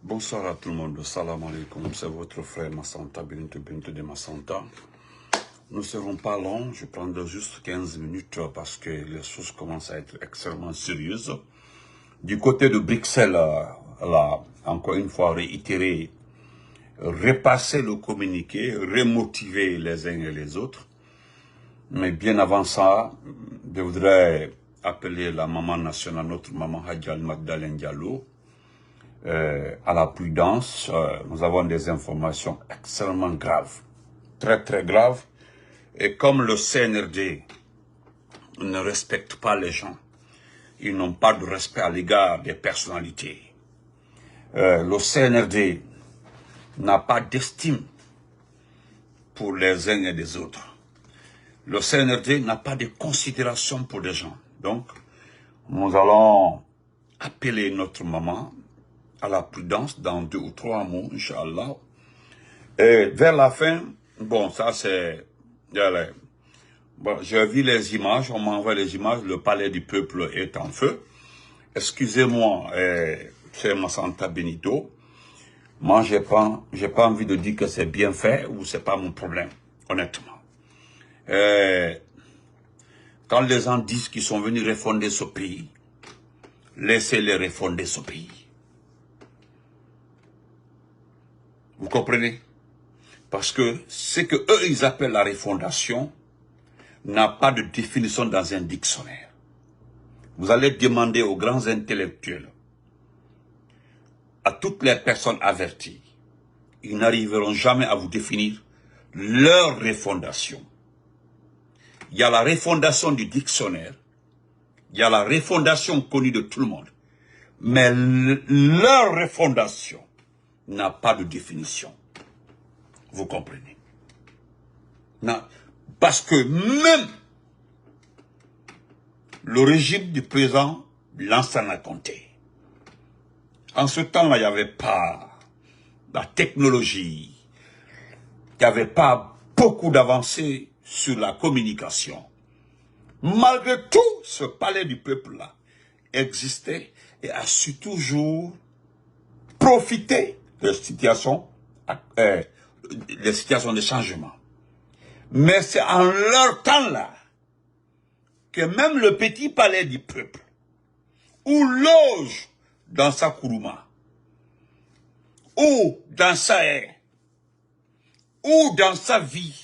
Bonsoir à tout le monde, salam alaikum, c'est votre frère Massanta, Bintou de Massanta. Nous ne serons pas longs, je prendrai juste 15 minutes parce que les choses commencent à être extrêmement sérieuses. Du côté de Bruxelles, là, encore une fois réitéré, repasser le communiqué, remotiver les uns et les autres. Mais bien avant ça, je voudrais appeler la maman nationale, notre maman Hadja Magdalene Diallo, à la prudence. Nous avons des informations extrêmement graves, très très graves. Et comme le CNRD ne respecte pas les gens, ils n'ont pas de respect à l'égard des personnalités. Le CNRD n'a pas d'estime pour les uns et les autres. Le CNRD n'a pas de considération pour les gens. Donc, nous allons appeler notre maman à la prudence dans 2 ou 3 mots, Inch'Allah. Et vers la fin, bon, ça c'est... Bon, j'ai vu les images, on m'envoie les images, le palais du peuple est en feu. Excusez-moi, c'est Massanta Benito. Moi, j'ai pas envie de dire que c'est bien fait ou c'est pas mon problème, honnêtement. Quand les gens disent qu'ils sont venus refonder ce pays, laissez-les refonder ce pays. Vous comprenez? Parce que ce que eux ils appellent la refondation n'a pas de définition dans un dictionnaire. Vous allez demander aux grands intellectuels, à toutes les personnes averties, ils n'arriveront jamais à vous définir leur refondation. Il y a la refondation du dictionnaire, il y a la refondation connue de tout le monde, mais leur refondation n'a pas de définition. Vous comprenez? Non, parce que même le régime du président Lansana Conté, en ce temps-là, il n'y avait pas la technologie, il n'y avait pas beaucoup d'avancées sur la communication. Malgré tout, ce palais du peuple-là existait et a su toujours profiter des situations de changement. Mais c'est en leur temps-là que même le petit palais du peuple, où loge dans sa kourouma, ou dans sa haie, ou dans sa vie,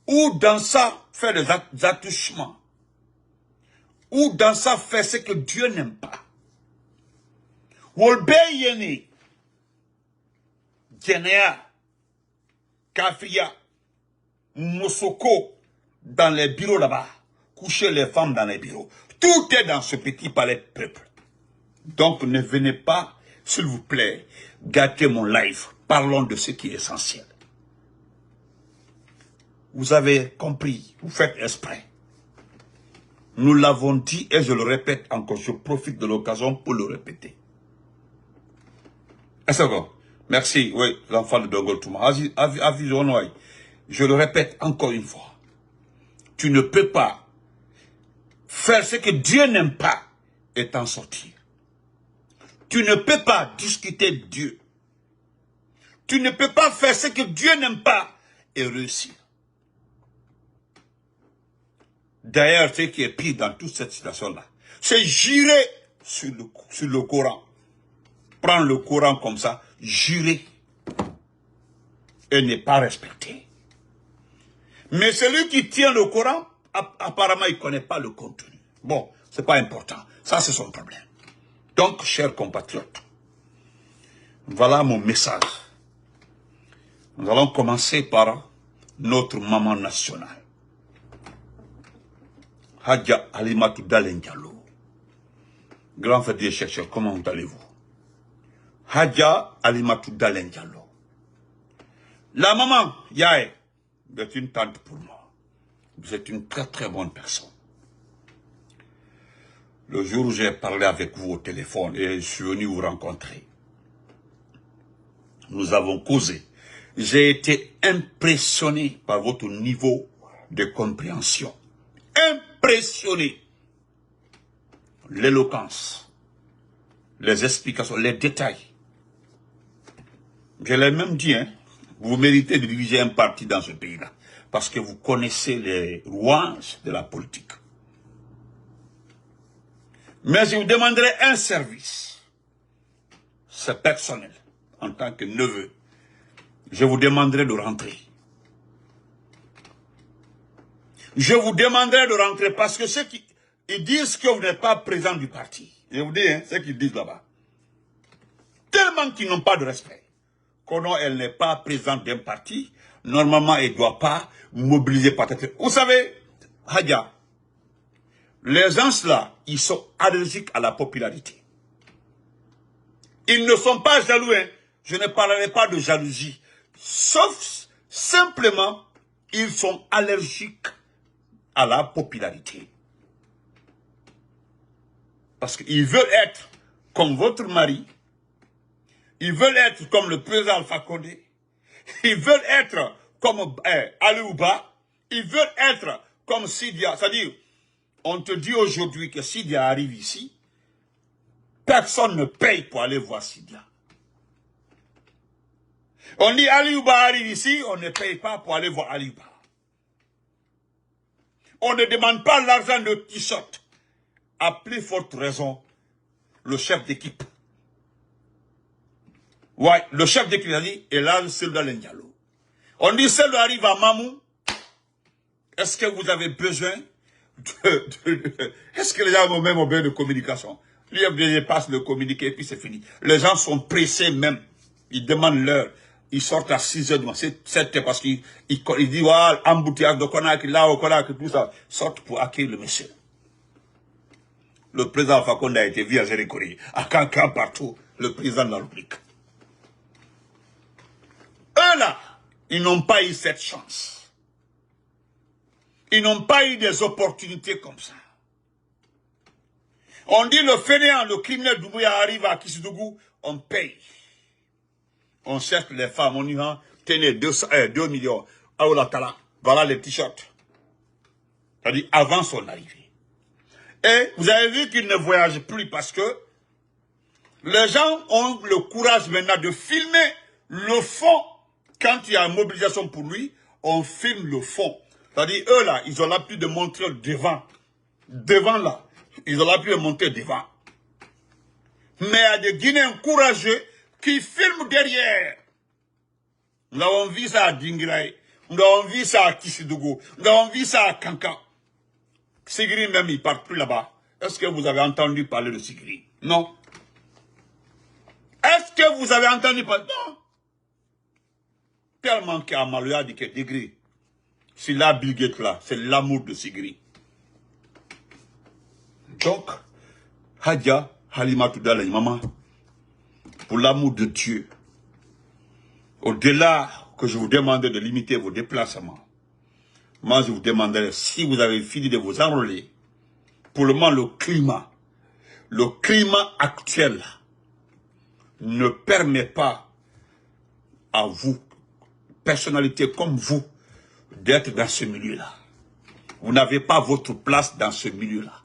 ou dans sa fait des attouchements, ou dans sa fait ce que Dieu n'aime pas. Wolbe yeni, Djenea, Kafia, Mosoko, dans les bureaux là-bas, coucher les femmes dans les bureaux. Tout est dans ce petit palais peuple. Donc ne venez pas, s'il vous plaît, gâter mon live. Parlons de ce qui est essentiel. Vous avez compris, vous faites exprès. Nous l'avons dit et je le répète encore, je profite de l'occasion pour le répéter. Est-ce que merci, oui, l'enfant de Dongol Touma. Je le répète encore une fois. Tu ne peux pas faire ce que Dieu n'aime pas et t'en sortir. Tu ne peux pas discuter de Dieu. Tu ne peux pas faire ce que Dieu n'aime pas et réussir. D'ailleurs, ce qui est pire dans toute cette situation-là, c'est jurer sur le Coran. Prendre le Coran comme ça, jurer et ne pas respecter. Mais celui qui tient le Coran, apparemment, il ne connaît pas le contenu. Bon, c'est pas important. Ça, c'est son problème. Donc, chers compatriotes, voilà mon message. Nous allons commencer par notre maman nationale. Hadja Alimatou Dalen Diallo. Grand frère des chercheurs, comment allez-vous? Hadja Alimatou Dalen Diallo. La maman, Yaé, vous êtes une tante pour moi. Vous êtes une très très bonne personne. Le jour où j'ai parlé avec vous au téléphone et je suis venu vous rencontrer, nous avons causé. J'ai été impressionné par votre niveau de compréhension. Impressionné. L'éloquence, les explications, les détails. Je l'ai même dit, hein, vous méritez de diriger un parti dans ce pays-là. Parce que vous connaissez les rouages de la politique. Mais je vous demanderai un service. C'est personnel. En tant que neveu. Je vous demanderai de rentrer. Je vous demanderai de rentrer parce que ceux qui ils disent que vous n'êtes pas président du parti. Je vous dis, hein, ce qu'ils disent là-bas. Tellement qu'ils n'ont pas de respect. Quand elle n'est pas présidente d'un parti, normalement, elle ne doit pas mobiliser peut-être. Vous savez, Hadja, les gens là, ils sont allergiques à la popularité. Ils ne sont pas jaloux, hein. Je ne parlerai pas de jalousie. Sauf, simplement, ils sont allergiques à la popularité. Parce qu'ils veulent être comme votre mari. Ils veulent être comme le président Alpha Condé. Ils veulent être comme Ali Ouba. Ils veulent être comme Sidia. C'est-à-dire, on te dit aujourd'hui que Sidia arrive ici. Personne ne paye pour aller voir Sidia. On dit Ali Ouba arrive ici, on ne paye pas pour aller voir Ali Ouba. On ne demande pas l'argent de t-shirt. À plus forte raison, le chef d'équipe. Ouais, le chef d'équipe a dit, et là, c'est dans l'Indialo. On dit, celle arrive à Mamou. Est-ce que vous avez besoin est-ce que les gens ont même besoin de communication? L'IFDG passe le communiqué et puis c'est fini. Les gens sont pressés même. Ils demandent l'heure. Ils sortent à 6 h du matin. C'est 7 h parce qu'ils disent, voilà, embouteillage de Conakry, là, au Conakry, tout ça. Sortent pour accueillir le monsieur. Le président Alpha Condé a été vu à Zérikori, à Kankan, partout, le président de la République. Eux là, ils n'ont pas eu cette chance. Ils n'ont pas eu des opportunités comme ça. On dit le fainéant, le criminel Doumbouya arrive à Kissidougou, on paye. On cherche les femmes, on y va, tenez 2 millions. Aoulatala, voilà les t-shirts. C'est-à-dire avant son arrivée. Et vous avez vu qu'il ne voyage plus parce que les gens ont le courage maintenant de filmer le fond. Quand il y a une mobilisation pour lui, on filme le fond. C'est-à-dire, eux là, ils ont l'habitude de montrer devant. Devant là, ils ont l'habitude de montrer devant. Mais il y a des Guinéens courageux qui filment derrière. Nous avons vu ça à Dingirai, nous avons vu ça à Kissidougou, nous avons vu ça à Kankan. Sigri même, il ne part plus là-bas. Est-ce que vous avez entendu parler de Sigri? Non. Est-ce que vous avez entendu parler? Non. Tellement qu'Amalouya dit que Degré, c'est la Bill Gates là, c'est l'amour de Sigri. Donc, Hadja, Halimatou Dalai, maman, pour l'amour de Dieu, au-delà que je vous demandais de limiter vos déplacements, moi je vous demanderai, si vous avez fini de vous enrôler, pour le moment le climat actuel ne permet pas à vous, personnalité comme vous, d'être dans ce milieu-là. Vous n'avez pas votre place dans ce milieu-là.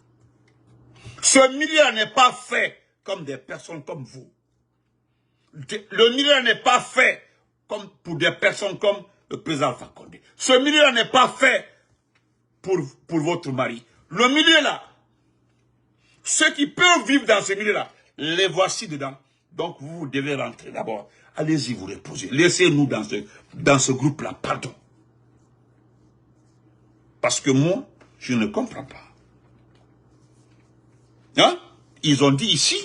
Ce milieu n'est pas fait comme des personnes comme vous. Le milieu n'est pas fait comme pour des personnes comme le président Alpha Condé. Ce milieu n'est pas fait pour votre mari. Le milieu-là, ceux qui peuvent vivre dans ce milieu-là, les voici dedans. Donc vous devez rentrer d'abord. Allez-y vous reposer. Laissez-nous dans ce groupe-là, pardon. Parce que moi, je ne comprends pas. Hein? Ils ont dit ici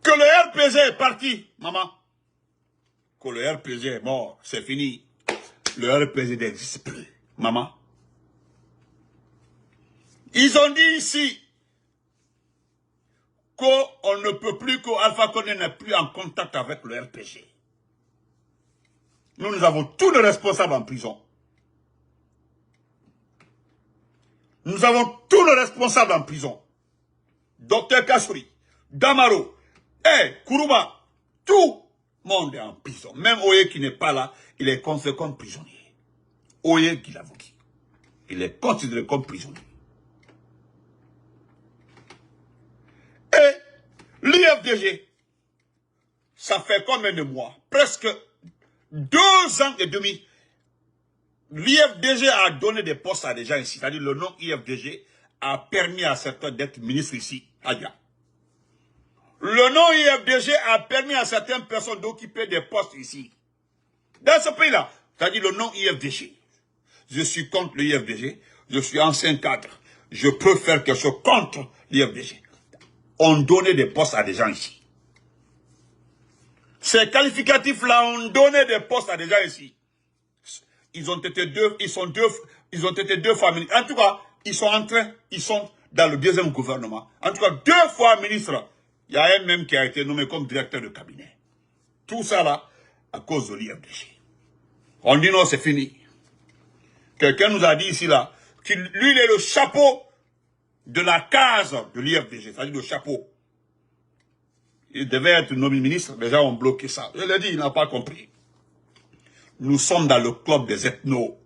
que le RPG est parti, maman. Que le RPG est mort, c'est fini. Le RPG n'existe plus, maman. Ils ont dit ici qu'on ne peut plus, qu'Alpha Condé n'est plus en contact avec le RPG. Nous avons tous les responsables en prison. Nous avons tous les responsables en prison. Docteur Kassouri, Damaro, Kourouma, tout le monde est en prison. Même Oye qui n'est pas là, il est considéré comme prisonnier. Oye qui l'a dit. Il est considéré comme prisonnier. Et l'IFDG, ça fait combien de mois? Presque 2 ans et demi, l'IFDG a donné des postes à des gens ici. C'est-à-dire le nom IFDG a permis à certains d'être ministres ici, Adia. Le nom IFDG a permis à certaines personnes d'occuper des postes ici. Dans ce pays-là, c'est-à-dire le nom IFDG. Je suis contre le IFDG, je suis ancien cadre. Je peux faire quelque chose contre l'IFDG. On donnait des postes à des gens ici. Ces qualificatifs-là ont donné des postes à des gens ici. Ils ont été deux fois ministres. En tout cas, ils sont dans le deuxième gouvernement. En tout cas, 2 fois ministres. Il y a un même qui a été nommé comme directeur de cabinet. Tout ça là, à cause de l'IFDG. On dit non, c'est fini. Quelqu'un nous a dit ici là, qu'il lui il est le chapeau de la case de l'IFDG, c'est-à-dire le chapeau. Il devait être nommé ministre, les gens ont bloqué ça. Je l'ai dit, il n'a pas compris. Nous sommes dans le club des ethnos.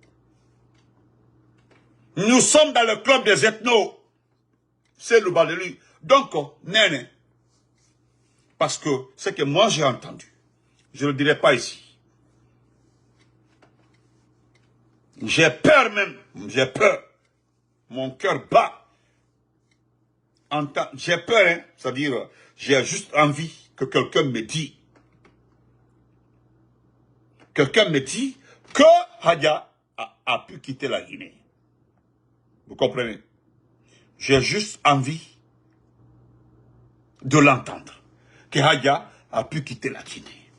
Nous sommes dans le club des ethnos. C'est le bas de lui. Donc, néné. Parce que ce que moi j'ai entendu, je ne le dirai pas ici. J'ai peur même. J'ai peur. Mon cœur bat. J'ai peur, hein. C'est-à-dire, j'ai juste envie que quelqu'un me dise. Quelqu'un me dit que Hadja a pu quitter la Guinée. Vous comprenez? J'ai juste envie de l'entendre. Que Hadja a pu quitter la Guinée.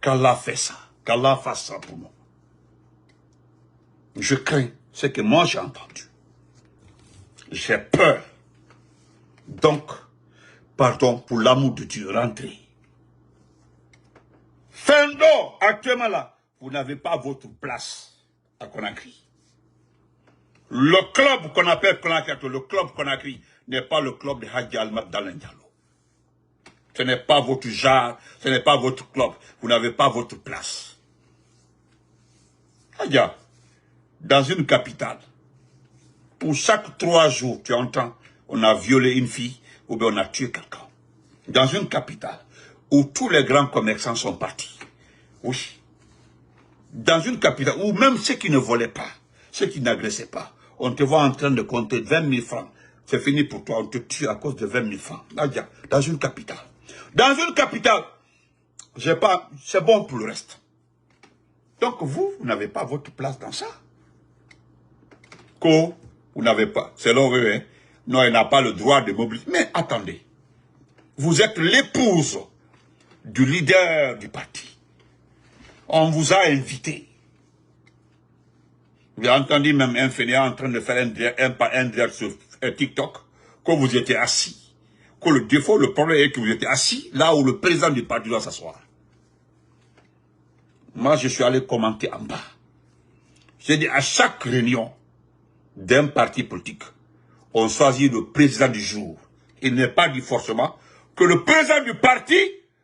Qu'Allah fait ça. Qu'Allah fasse ça pour moi. Je crains ce que moi j'ai entendu. J'ai peur. Donc, pardon pour l'amour de Dieu, rentrez. Fendo, actuellement là, vous n'avez pas votre place à Conakry. Le club qu'on appelle Conakry, le club Conakry, n'est pas le club de Hadji Almat Dalen Diallo. Ce n'est pas votre genre, ce n'est pas votre club. Vous n'avez pas votre place. Hadja, dans une capitale, pour chaque 3 jours, tu entends, on a violé une fille ou bien on a tué quelqu'un. Dans une capitale où tous les grands commerçants sont partis. Oui. Dans une capitale où même ceux qui ne volaient pas, ceux qui n'agressaient pas, on te voit en train de compter 20 000 francs. C'est fini pour toi, on te tue à cause de 20 000 francs. Dans une capitale. Dans une capitale, c'est bon pour le reste. Donc vous n'avez pas votre place dans ça. Vous n'avez pas. C'est là, oui, hein. Non, il n'a pas le droit de mobiliser. Mais attendez. Vous êtes l'épouse du leader du parti. On vous a invité. Vous avez entendu même un fainéant en train de faire un direct sur TikTok, que vous étiez assis. Que le défaut, le problème est que vous étiez assis là où le président du parti doit s'asseoir. Moi, je suis allé commenter en bas. J'ai dit à chaque réunion d'un parti politique, on choisit le président du jour. Il n'est pas dit forcément que le président du parti,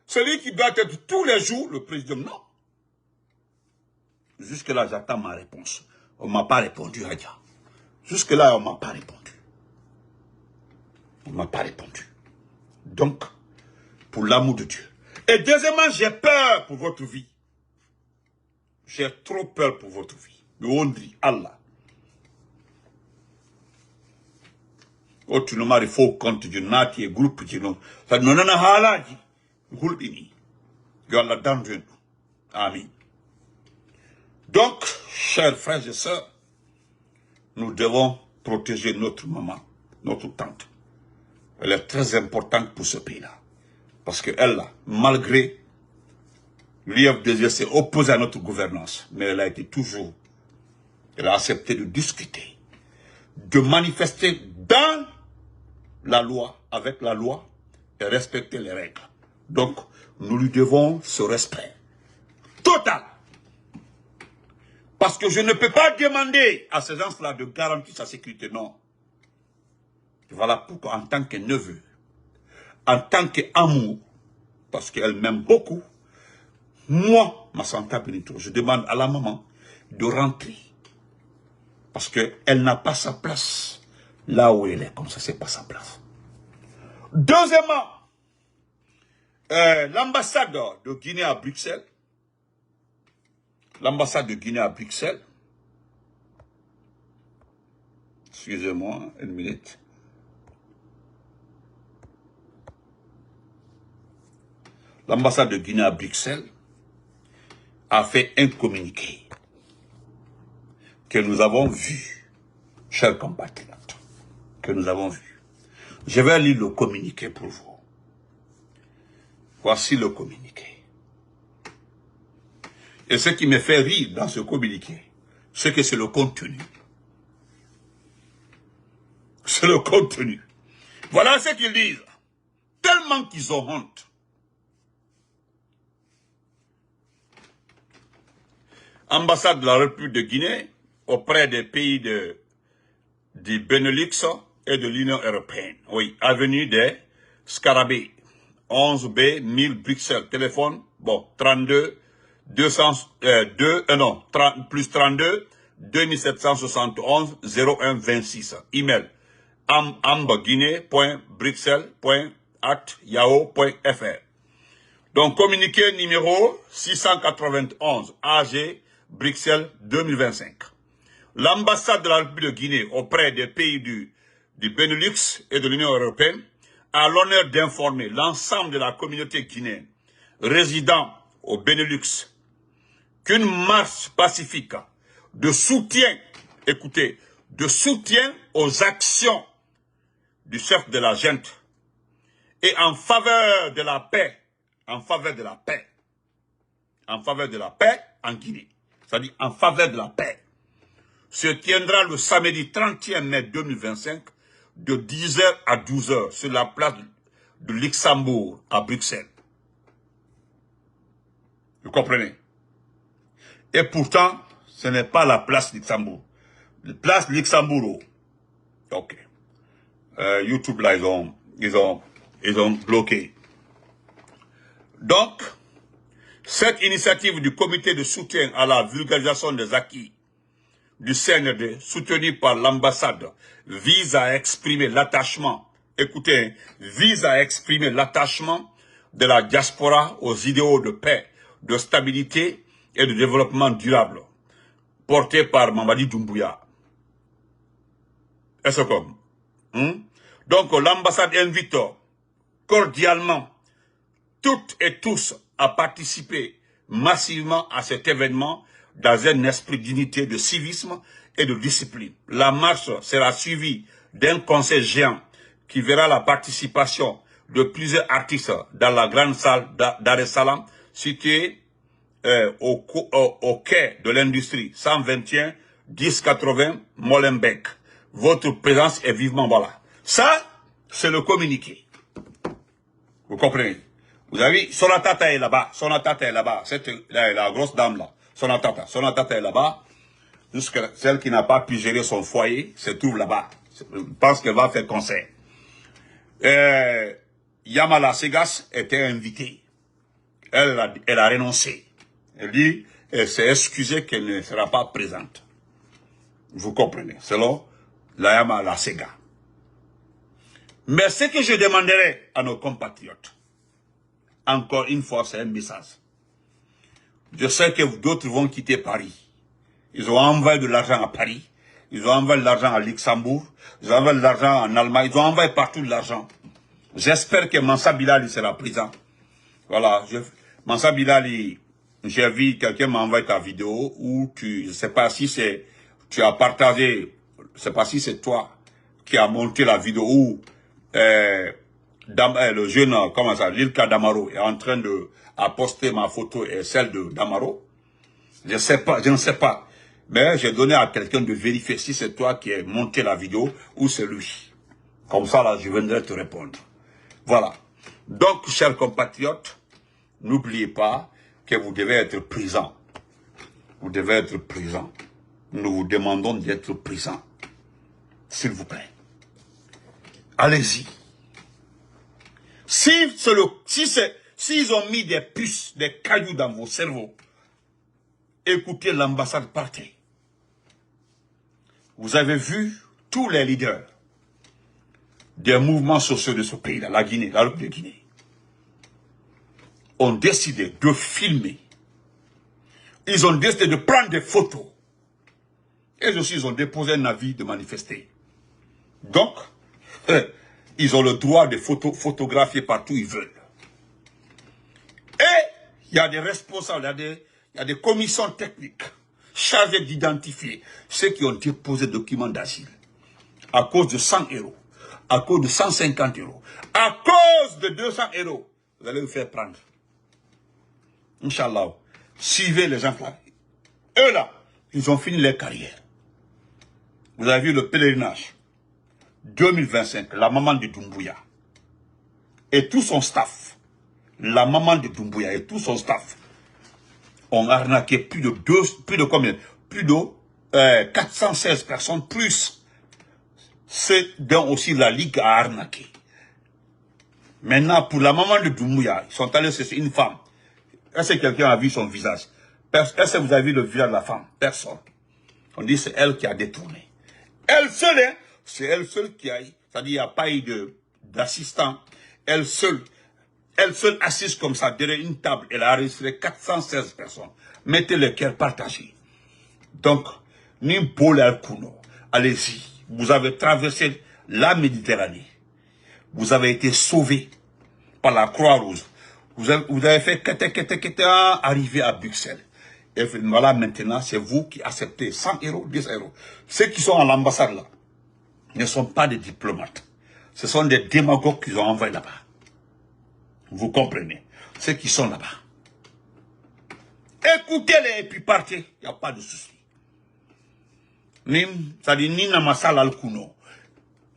celui qui doit être tous les jours le président. Non. Jusque-là, j'attends ma réponse. On ne m'a pas répondu, Hadja. Jusque-là, on ne m'a pas répondu. On ne m'a pas répondu. Donc, pour l'amour de Dieu. Et deuxièmement, j'ai peur pour votre vie. J'ai trop peur pour votre vie. Le Ondri, Allah. Autrement, il faut compte du nati et groupe du nom. Ça nous en a halaji. Groupe ini. Yalla dandun. Amen. Donc, chers frères et sœurs, nous devons protéger notre maman, notre tante. Elle est très importante pour ce pays-là. Parce qu'elle, là, malgré l'IFDG s'est opposée à notre gouvernance, mais elle a été toujours, elle a accepté de discuter, de manifester dans la loi, avec la loi, et respecter les règles. Donc, nous lui devons ce respect total. Parce que je ne peux pas demander à ces gens-là de garantir sa sécurité, non. Voilà pourquoi, en tant que neveu, en tant qu'amour, parce qu'elle m'aime beaucoup, moi, Massanta Benito, je demande à la maman de rentrer. Parce qu'elle n'a pas sa place là où elle est, comme ça, c'est pas sa place. Deuxièmement, L'ambassade de Guinée à Bruxelles, excusez-moi, une minute. L'ambassade de Guinée à Bruxelles a fait un communiqué que nous avons vu, chers compatriotes, que nous avons vu. Je vais lire le communiqué pour vous. Voici le communiqué. Et ce qui me fait rire dans ce communiqué, c'est que c'est le contenu. C'est le contenu. Voilà ce qu'ils disent. Tellement qu'ils ont honte. Ambassade de la République de Guinée auprès des pays du Benelux et de l'Union européenne. Oui, avenue des Scarabées, 11B 1000 Bruxelles. Téléphone, bon, 32 plus 32 2771 01 26. Email ambaguinée.bruxelles.yahoo.fr. Donc, communiqué numéro 691 AG Bruxelles 2025. L'ambassade de la République de Guinée auprès des pays du Benelux et de l'Union européenne a l'honneur d'informer l'ensemble de la communauté guinéenne résidant au Benelux qu'une marche pacifique de soutien, écoutez, de soutien aux actions du chef de la junte et en faveur de la paix, en faveur de la paix en Guinée, c'est-à-dire en faveur de la paix, se tiendra le samedi 31 mai 2025 de 10h à 12h sur la place de Luxembourg à Bruxelles. Vous comprenez? Et pourtant, ce n'est pas la place Luxembourg. La place Luxembourg. Ok. YouTube là, ils ont bloqué. Donc, cette initiative du comité de soutien à la vulgarisation des acquis du CNRD, soutenue par l'ambassade, vise à exprimer l'attachement, écoutez, vise à exprimer l'attachement de la diaspora aux idéaux de paix, de stabilité et de développement durable, portés par Mamadi Doumbouya. Est-ce comme? Donc l'ambassade invite cordialement toutes et tous à participer massivement à cet événement dans un esprit d'unité, de civisme et de discipline. La marche sera suivie d'un concert géant qui verra la participation de plusieurs artistes dans la grande salle d'Ar es Salaam située au quai de l'industrie 121 1080 Molenbeek. Votre présence est vivement voilà. Ça, c'est le communiqué. Vous comprenez? Vous avez vu, Sonatata est là-bas. Sonatata est là-bas. La grosse dame là. Sonatata est là-bas. Jusqu'à celle qui n'a pas pu gérer son foyer se trouve là-bas. Je pense qu'elle va faire concert. Yamala Segas était invitée. Elle a renoncé. Elle dit, elle s'est excusée qu'elle ne sera pas présente. Vous comprenez? Selon la Yamala Sega. Mais ce que je demanderai à nos compatriotes, encore une fois, c'est un message. Je sais que d'autres vont quitter Paris. Ils ont envoyé de l'argent à Paris. Ils ont envoyé de l'argent à Luxembourg. Ils ont envoyé de l'argent en Allemagne. Ils ont envoyé partout de l'argent. J'espère que Mansa Bilali sera présent. Voilà. Mansa Bilali, j'ai vu, quelqu'un m'a envoyé ta vidéo où je ne sais pas si tu as partagé, je ne sais pas si c'est toi qui as monté la vidéo où le jeune, comment ça, Lilka Damaro est en train de poster ma photo et celle de Damaro. Je ne sais pas. Mais j'ai donné à quelqu'un de vérifier si c'est toi qui as monté la vidéo ou c'est lui. Comme ça, là, je viendrai te répondre. Voilà. Donc, chers compatriotes, n'oubliez pas que vous devez être présents. Vous devez être présents. Nous vous demandons d'être présents. S'il vous plaît. Allez-y. S'ils ont mis des puces, des cailloux dans vos cerveaux, écoutez l'ambassade, partez. Vous avez vu tous les leaders des mouvements sociaux de ce pays-là, la Guinée, la République de Guinée. ont décidé de filmer. Ils ont décidé de prendre des photos. Et aussi, ils ont déposé un avis de manifester. Donc, ils ont le droit de photographier partout où ils veulent. Et il y a des responsables, il y a des commissions techniques chargées d'identifier ceux qui ont déposé des documents d'asile. À cause de 100 €, à cause de 150 €, à cause de 200 €, vous allez vous faire prendre. Inch'Allah, suivez les gens là. Eux là, ils ont fini leur carrière. Vous avez vu le pèlerinage 2025, la maman de Doumbouya et tout son staff, la maman de Doumbouya et tout son staff ont arnaqué plus de 416 personnes, plus ceux dont aussi la Ligue a arnaqué. Maintenant, pour la maman de Doumbouya, ils sont allés, c'est une femme. Est-ce que quelqu'un a vu son visage? Est-ce que vous avez vu le visage de la femme? Personne. On dit c'est elle qui a détourné. Elle seule, hein, c'est elle seule qui a, c'est-à-dire il n'y a pas eu d'assistant. Elle seule assise comme ça derrière une table, elle a enregistré 416 personnes. Mettez le cœur partagé. Donc, Nimpol Al-Kouno, allez-y. Vous avez traversé la Méditerranée. Vous avez été sauvé par la Croix-Rouge. Vous avez fait arriver à Bruxelles. Et voilà, maintenant, c'est vous qui acceptez 100 €, 10 €. Ceux qui sont à l'ambassade là ne sont pas des diplomates. Ce sont des démagogues qu'ils ont envoyés là-bas. Vous comprenez? Ceux qui sont là-bas. Écoutez-les et puis partez. Il n'y a pas de souci. C'est-à-dire, ni na masala al-kuno.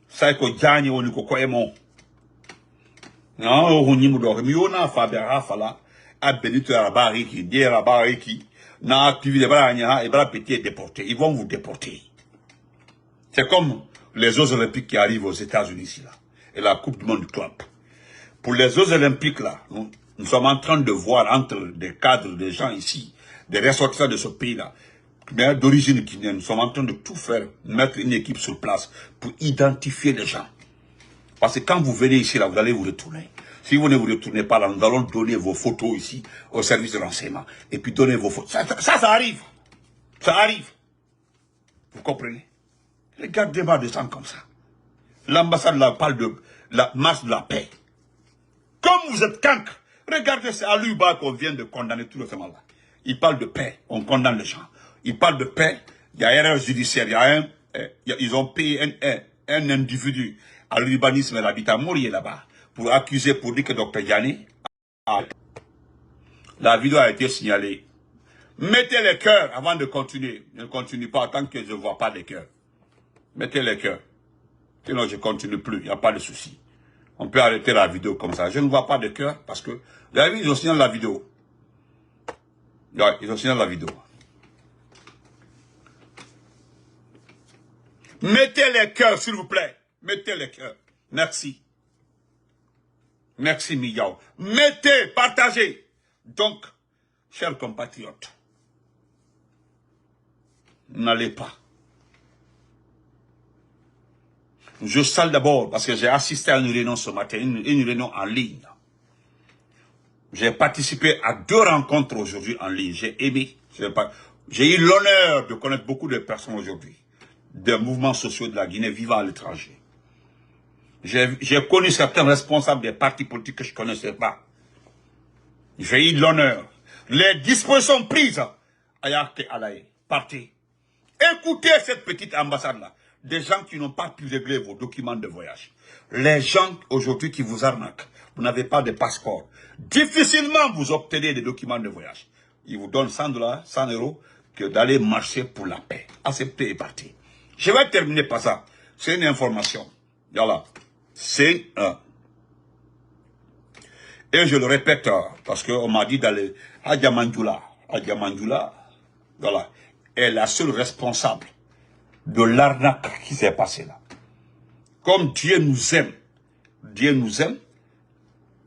Ça ko jani woni ko koyemo. Non, on y moudo. Miona fabera fala. A benito arabari qui, die arabari qui. Na activité et petit est déporté. Ils vont vous déporter. C'est comme les Jeux Olympiques qui arrivent aux États-Unis ici là. Et la Coupe du Monde du Club. Pour les Jeux Olympiques là, nous sommes en train de voir entre des cadres, des gens ici, des ressortissants de ce pays là, d'origine guinéenne, nous sommes en train de tout faire, mettre une équipe sur place pour identifier les gens. Parce que quand vous venez ici là, vous allez vous retourner. Si vous ne vous retournez pas là, nous allons donner vos photos ici au service de renseignement. Et puis donner vos photos. Ça arrive. Ça arrive. Vous comprenez? Regardez-moi des gens comme ça. L'ambassade là parle de la marche de la paix. Comme vous êtes cancre, regardez, c'est à Luba qu'on vient de condamner tout le temps là. Il parle de paix, on condamne les gens. Il parle de paix, il y a erreur judiciaire, ils ont payé un individu à l'urbanisme et l'habitat Mourier là-bas pour accuser, pour dire que Dr Yanni la vidéo a été signalée. Mettez les cœurs avant de continuer. Ne continue pas tant que je ne vois pas les cœurs. Mettez les cœurs. Sinon je ne continue plus, il n'y a pas de souci. On peut arrêter la vidéo comme ça. Je ne vois pas de cœur parce que, vous avez vu, ils ont signalé la vidéo. Ouais, ils ont signalé la vidéo. Mettez les cœurs, s'il vous plaît. Mettez les cœurs. Merci. Merci, Miyao. Mettez, partagez. Donc, chers compatriotes, n'allez pas. Je salue d'abord parce que j'ai assisté à une réunion ce matin, une réunion en ligne. J'ai participé à 2 rencontres aujourd'hui en ligne. J'ai aimé. J'ai eu l'honneur de connaître beaucoup de personnes aujourd'hui, des mouvements sociaux de la Guinée vivant à l'étranger. J'ai connu certains responsables des partis politiques que je ne connaissais pas. J'ai eu l'honneur. Les dispositions prises à Yarte Alaï. Partez. Écoutez cette petite ambassade-là. Des gens qui n'ont pas pu régler vos documents de voyage. Les gens aujourd'hui qui vous arnaquent. Vous n'avez pas de passeport. Difficilement vous obtenez des documents de voyage. Ils vous donnent 100 $, 100 € que d'aller marcher pour la paix. Acceptez et partez. Je vais terminer par ça. C'est une information. Voilà. C'est un. Et je le répète, parce qu'on m'a dit d'aller à Diamandjoula. À Diamandjoula, voilà, est la seule responsable de l'arnaque qui s'est passée là. Comme Dieu nous aime,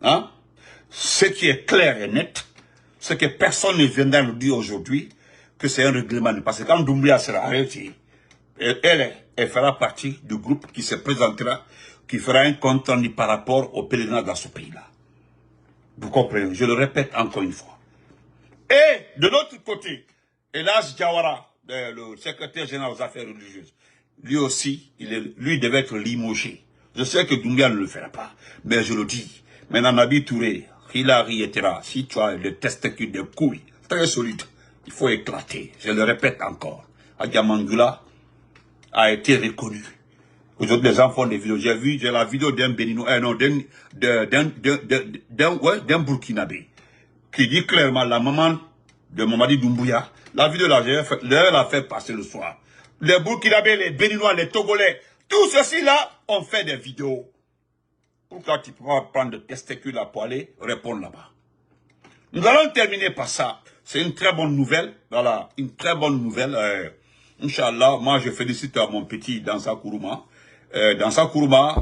hein, ce qui est clair et net, c'est que personne ne viendra nous dire aujourd'hui que c'est un règlement. Parce que quand Doumbouya sera arrêté, elle fera partie du groupe qui se présentera, qui fera un compte rendu par rapport au pèlerinage dans ce pays-là. Vous comprenez? Je le répète encore une fois. Et de l'autre côté, Elas Jawara, le secrétaire général aux affaires religieuses, lui aussi, lui devait être limogé. Je sais que Doumbia ne le fera pas, mais je le dis. Maintenant, Nabi Touré, Hilary, etc., si tu as des testicules, des couilles, très solides, il faut éclater. Je le répète encore. Adjamangula a été reconnu. Aujourd'hui, les enfants des vidéos. J'ai la vidéo d'un Béninois, d'un Burkinabé, qui dit clairement la maman de Mamadi Doumbouya. La vidéo là, l'a fait passer le soir. Les Burkinabés, les Béninois, les Togolais, tous ceux-ci là ont fait des vidéos. Pourquoi tu peux pas prendre des testicules pour aller répondre là-bas? Nous allons terminer par ça. C'est une très bonne nouvelle. Voilà, une très bonne nouvelle. Inch'Allah, moi je félicite mon petit Dansa Kourouma. Dansa Kourouma